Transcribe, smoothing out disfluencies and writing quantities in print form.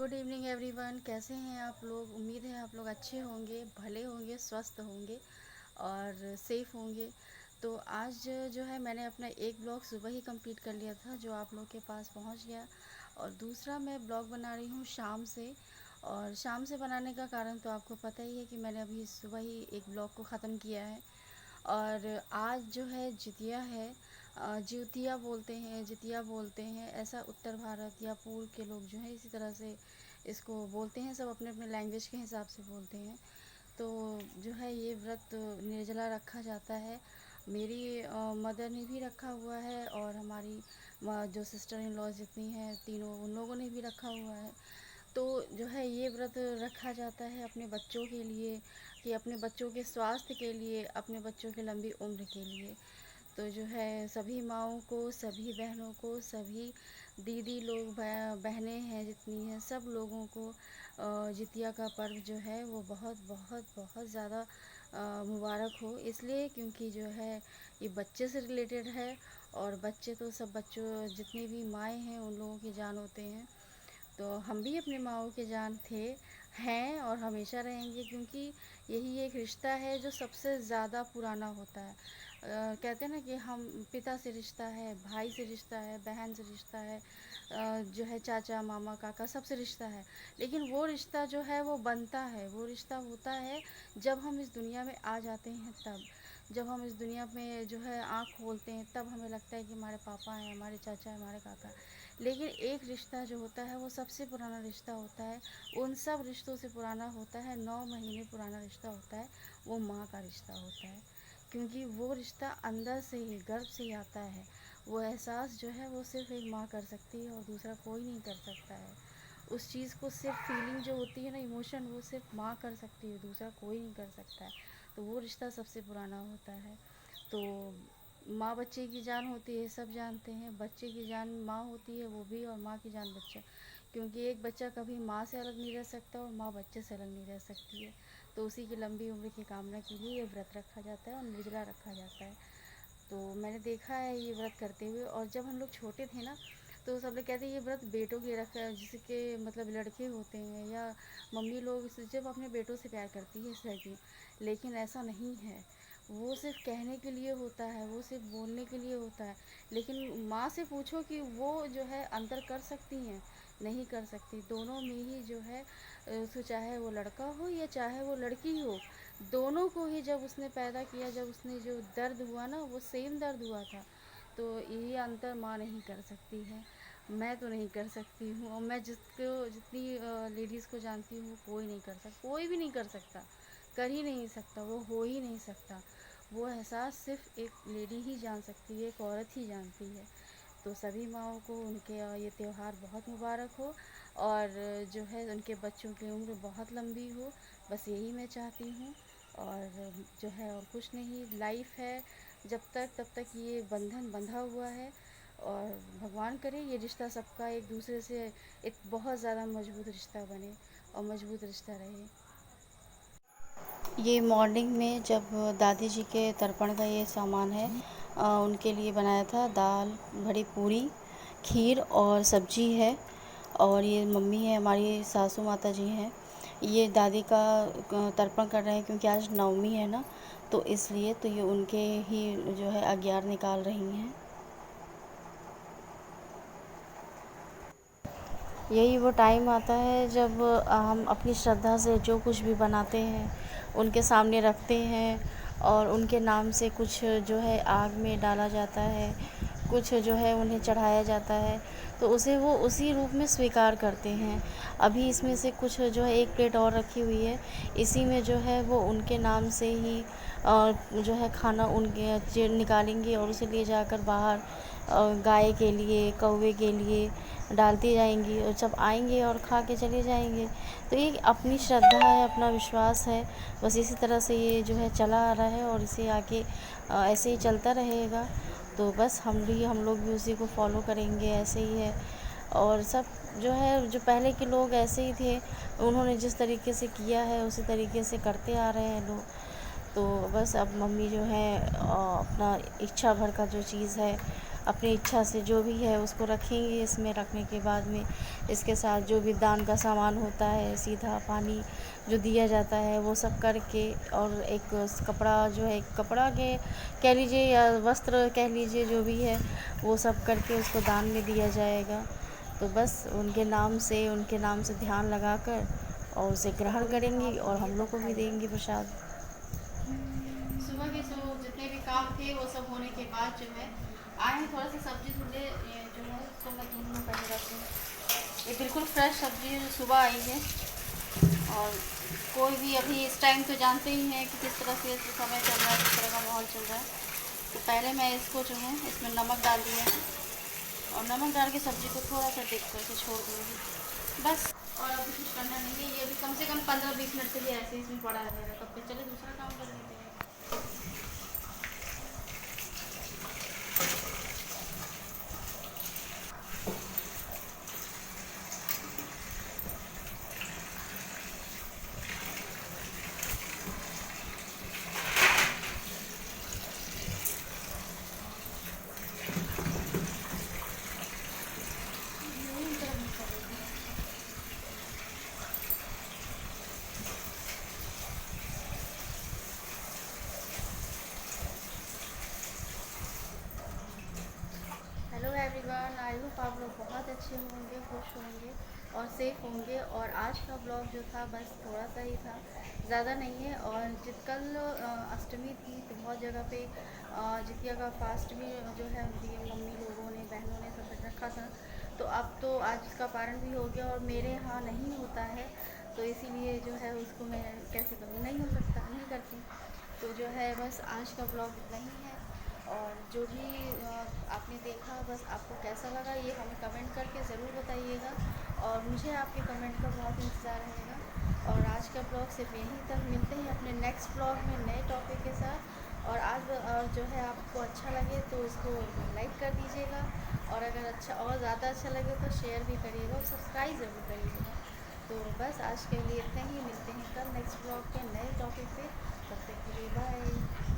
Good evening everyone. कैसे हैं आप लोग? उम्मीद है आप लोग अच्छे होंगे, भले होंगे, स्वस्थ होंगे और सेफ़ होंगे। तो आज जो है मैंने अपना एक ब्लॉग सुबह ही कंप्लीट कर लिया था जो आप लोग के पास पहुंच गया, और दूसरा मैं ब्लॉग बना रही हूं शाम से। और शाम से बनाने का कारण तो आपको पता ही है कि मैंने अभी सुबह ही एक ब्लॉग को ख़त्म किया है। और आज जो है जितिया है। जितिया बोलते हैं, जितिया बोलते हैं, ऐसा उत्तर भारत या पूर्व के लोग जो हैं इसी तरह से इसको बोलते हैं, सब अपने अपने लैंग्वेज के हिसाब से बोलते हैं। तो जो है ये व्रत निर्जला रखा जाता है। मेरी मदर ने भी रखा हुआ है, और हमारी जो सिस्टर इन लॉ जितनी हैं तीनों, उन लोगों ने भी रखा हुआ है। तो जो है ये व्रत रखा जाता है अपने बच्चों के लिए, कि अपने बच्चों के स्वास्थ्य के लिए, अपने बच्चों की लंबी उम्र के लिए। तो जो है सभी माँओं को, सभी बहनों को, सभी दीदी लोग, बहनें हैं जितनी हैं, सब लोगों को जितिया का पर्व जो है वो बहुत बहुत बहुत ज़्यादा मुबारक हो। इसलिए क्योंकि जो है ये बच्चे से रिलेटेड है, और बच्चे तो सब बच्चों जितनी भी माएँ हैं उन लोगों की जान होते हैं। तो हम भी अपने माँओं के जान थे, हैं और हमेशा रहेंगे, क्योंकि यही एक रिश्ता है जो सबसे ज़्यादा पुराना होता है। कहते हैं ना कि हम पिता से रिश्ता है, भाई से रिश्ता है, बहन से रिश्ता है, जो है चाचा मामा काका सबसे रिश्ता है। लेकिन वो रिश्ता जो है वो बनता है, वो रिश्ता होता है जब हम इस दुनिया में आ जाते हैं तब। जब हम इस दुनिया में जो है आँख खोलते हैं तब हमें लगता है कि हमारे पापा हैं, हमारे चाचा हैं, हमारे काका हैं। लेकिन एक रिश्ता जो होता है वो सबसे पुराना रिश्ता होता है, उन सब रिश्तों से पुराना होता है, 9 महीने पुराना रिश्ता होता है, वो माँ का रिश्ता होता है। क्योंकि वो रिश्ता अंदर से ही, गर्भ से ही आता है। वो एहसास जो है वो सिर्फ एक माँ कर सकती है और दूसरा कोई नहीं कर सकता है। उस चीज़ को सिर्फ फीलिंग जो होती है ना, इमोशन, वो सिर्फ माँ कर सकती है, दूसरा कोई नहीं कर सकता है। तो वो रिश्ता सबसे पुराना होता है। तो माँ बच्चे की जान होती है, सब जानते हैं। बच्चे की जान माँ होती है वो भी, और माँ की जान बच्चा। क्योंकि एक बच्चा कभी माँ से अलग नहीं रह सकता, और माँ बच्चे से अलग नहीं रह सकती है। तो उसी की लंबी उम्र की कामना के लिए ये व्रत रखा जाता है और निर्जला रखा जाता है। तो मैंने देखा है ये व्रत करते हुए। और जब हम लोग छोटे थे ना, तो सब लोग कहते हैं ये व्रत बेटों के रखा है, जिसके मतलब लड़के होते हैं, या मम्मी लोग जब अपने बेटों से प्यार करती है इस तरह की। लेकिन ऐसा नहीं है। वो सिर्फ कहने के लिए होता है, वो सिर्फ बोलने के लिए होता है। लेकिन माँ से पूछो कि वो जो है अंतर कर सकती हैं, नहीं कर सकती। दोनों में ही जो है उसको, चाहे वो लड़का हो या चाहे वो लड़की हो, दोनों को ही जब उसने पैदा किया, जब उसने जो दर्द हुआ ना, वो सेम दर्द हुआ था। तो यही अंतर माँ नहीं कर सकती है। मैं तो नहीं कर सकती हूँ, और मैं जिसको जितनी लेडीज़ को जानती हूँ कोई नहीं कर सकता, कोई भी नहीं कर सकता, कर ही नहीं सकता, वो हो ही नहीं सकता। वो एहसास सिर्फ एक लेडी ही जान सकती है, एक औरत ही जानती है। तो सभी माँओं को उनके ये त्यौहार बहुत मुबारक हो, और जो है उनके बच्चों की उम्र बहुत लंबी हो। बस यही मैं चाहती हूँ। और जो है और कुछ नहीं, लाइफ है जब तक तब तक ये बंधन बंधा हुआ है। और भगवान करे ये रिश्ता सबका एक दूसरे से एक बहुत ज़्यादा मजबूत रिश्ता बने, और मजबूत रिश्ता रहे। ये मॉर्निंग में जब दादी जी के तर्पण का ये सामान है, उनके लिए बनाया था। दाल, भरी पूरी, खीर और सब्जी है। और ये मम्मी है, हमारी सासू माता जी हैं, ये दादी का तर्पण कर रहे हैं, क्योंकि आज नवमी है ना, तो इसलिए तो ये उनके ही जो है अज्ञार निकाल रही हैं। यही वो टाइम आता है जब हम अपनी श्रद्धा से जो कुछ भी बनाते हैं उनके सामने रखते हैं, और उनके नाम से कुछ जो है आग में डाला जाता है, कुछ जो है उन्हें चढ़ाया जाता है, तो उसे वो उसी रूप में स्वीकार करते हैं। अभी इसमें से कुछ जो है एक प्लेट और रखी हुई है, इसी में जो है वो उनके नाम से ही जो है खाना उनके निकालेंगे, और उसे ले जाकर बाहर गाय के लिए, कौवे के लिए डालती जाएंगी, और जब आएंगे और खा के चले जाएंगे। तो ये अपनी श्रद्धा है, अपना विश्वास है। बस इसी तरह से ये जो है चला आ रहा है, और इसे आगे ऐसे ही चलता रहेगा। तो बस हम लोग भी उसी को फॉलो करेंगे, ऐसे ही है। और सब जो है, जो पहले के लोग ऐसे ही थे, उन्होंने जिस तरीके से किया है उसी तरीके से करते आ रहे हैं लोग। तो बस अब मम्मी जो है अपना इच्छा भर का जो चीज़ है अपनी इच्छा से जो भी है उसको रखेंगे। इसमें रखने के बाद में इसके साथ जो भी दान का सामान होता है, सीधा पानी जो दिया जाता है वो सब करके, और एक कपड़ा जो है, कपड़ा के कह लीजिए या वस्त्र कह लीजिए, जो भी है वो सब करके उसको दान में दिया जाएगा। तो बस उनके नाम से ध्यान लगाकर और उसे ग्रहण करेंगी और हम लोग को भी देंगी प्रसाद। सुबह के जितने भी काम थे वो सब होने के बाद जो है आए हैं, थोड़ा सा सब्जी धुले जो है उसको मैं धुल में पहले रखती हूँ। ये बिल्कुल फ्रेश सब्जी है जो सुबह आई है। और कोई भी अभी इस टाइम तो जानते ही हैं कि किस तरह से समय चल रहा है, किस तरह का माहौल चल रहा है। तो पहले मैं इसको जो है इसमें नमक डाल दिया है और नमक डाल के सब्ज़ी को थोड़ा सा डिप करके छोड़ दूँगी बस। और अभी कुछ करना नहीं है, ये भी कम से कम 15-20 मिनट के लिए ऐसे ही इसमें पड़ा रहेगा। तब तक चले दूसरा काम कर लेते हैं। हेलो एवरीवन, आई होप आप लोग बहुत अच्छे होंगे, खुश होंगे और सेफ़ होंगे। और आज का ब्लॉग जो था बस थोड़ा सा ही था, ज़्यादा नहीं है। और कल अष्टमी थी तो बहुत जगह पे जितिया का फास्ट भी जो है दिए मम्मी लोगों ने, बहनों ने सब रखा था। तो अब तो आज इसका पारण भी हो गया और मेरे यहाँ नहीं होता है, तो इसीलिए जो है उसको मैं कैसे करूँ, नहीं हो सकता, नहीं करती। तो जो है बस आज का ब्लॉग इतना ही है। और जो भी आपने देखा, बस आपको कैसा लगा ये हमें कमेंट करके ज़रूर बताइएगा। और मुझे आपके कमेंट का बहुत इंतज़ार रहेगा। और आज का ब्लॉग सिर्फ यहीं तक, मिलते हैं अपने नेक्स्ट ब्लॉग में नए टॉपिक के साथ। और जो है आपको अच्छा लगे तो इसको लाइक कर दीजिएगा, और अगर अच्छा और ज़्यादा अच्छा लगे तो शेयर भी करिएगा और सब्सक्राइब ज़रूर करिएगा। तो बस आज के लिए इतना ही, मिलते हैं कल नेक्स्ट ब्लॉग के नए टॉपिक पे। तब तक के लिए बाय।